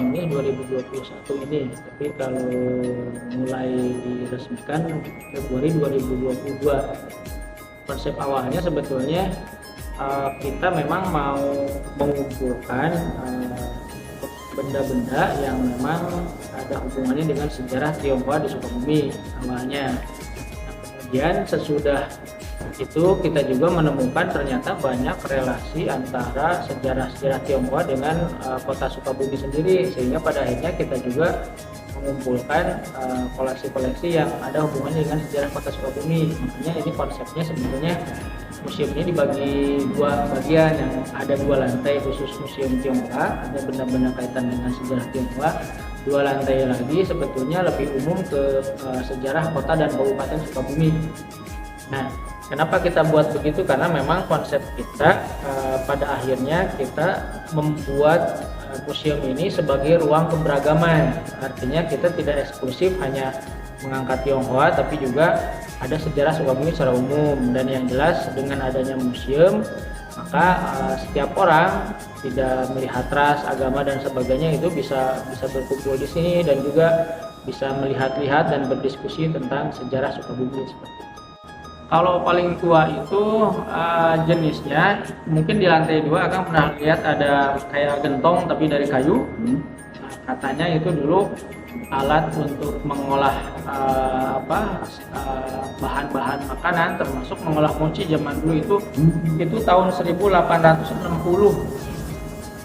ini 2021 ini, tapi kalau mulai diresmikan Februari 2022. Konsep awalnya sebetulnya kita memang mau mengumpulkan benda-benda yang memang ada hubungannya dengan sejarah Tionghoa di Sukabumi awalnya. Nah, kemudian sesudah itu kita juga menemukan ternyata banyak relasi antara sejarah-sejarah Tionghoa dengan kota Sukabumi sendiri, sehingga pada akhirnya kita juga mengumpulkan koleksi-koleksi yang ada hubungannya dengan sejarah kota Sukabumi. Makanya ini konsepnya sebetulnya museum ini dibagi dua bagian, yang ada 2 lantai khusus museum Tionghoa, ada benda-benda kaitan dengan sejarah Tionghoa. 2 lantai lagi sebetulnya lebih umum ke sejarah kota dan kabupaten Sukabumi. Nah, kenapa kita buat begitu? Karena memang konsep kita pada akhirnya kita membuat museum ini sebagai ruang keberagaman. Artinya kita tidak eksklusif hanya mengangkat Tionghoa, tapi juga ada sejarah Sukabumi secara umum. Dan yang jelas dengan adanya museum, maka setiap orang tidak melihat ras, agama dan sebagainya itu bisa berkumpul di sini dan juga bisa melihat-lihat dan berdiskusi tentang sejarah Sukabumi seperti itu. Kalau paling tua itu jenisnya mungkin di lantai 2 akan pernah lihat ada kayak gentong tapi dari kayu. Katanya itu dulu alat untuk mengolah bahan-bahan makanan, termasuk mengolah mochi zaman dulu itu tahun 1860.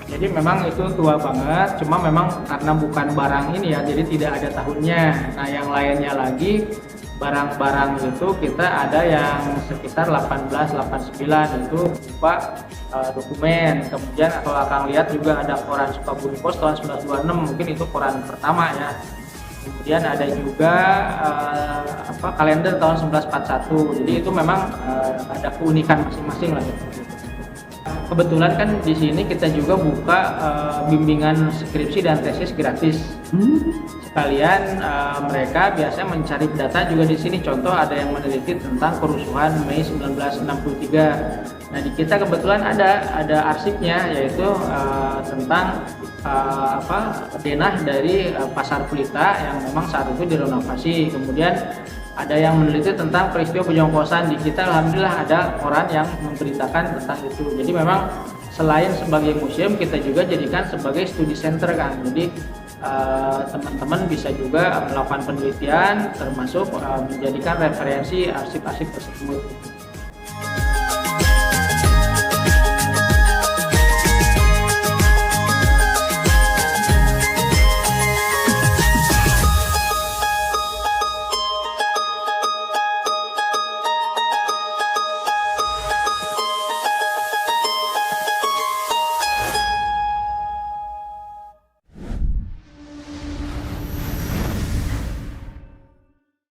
Jadi memang itu tua banget, cuma memang karena bukan barang ini ya, jadi tidak ada tahunnya. Nah, yang lainnya lagi barang-barang itu kita ada yang sekitar 1889 itu berupa dokumen. Kemudian kalau akan lihat juga ada koran Sukabumi Pos tahun 1926, mungkin itu koran pertama ya. Kemudian ada juga kalender tahun 1941. Jadi itu memang ada keunikan masing-masing lah. Kebetulan kan di sini kita juga buka bimbingan skripsi dan tesis gratis. Sekalian mereka biasanya mencari data juga di sini. Contoh ada yang meneliti tentang kerusuhan Mei 1963. Nah, di kita kebetulan ada arsipnya, yaitu tentang denah dari Pasar Pelita yang memang saat itu direnovasi. Kemudian ada yang meneliti tentang peristiwa Pejongkosan. Di kita alhamdulillah ada koran yang memberitakan tentang itu. Jadi memang selain sebagai museum, kita juga jadikan sebagai studi center kan. Jadi teman-teman bisa juga melakukan penelitian, termasuk menjadikan referensi arsip-arsip tersebut.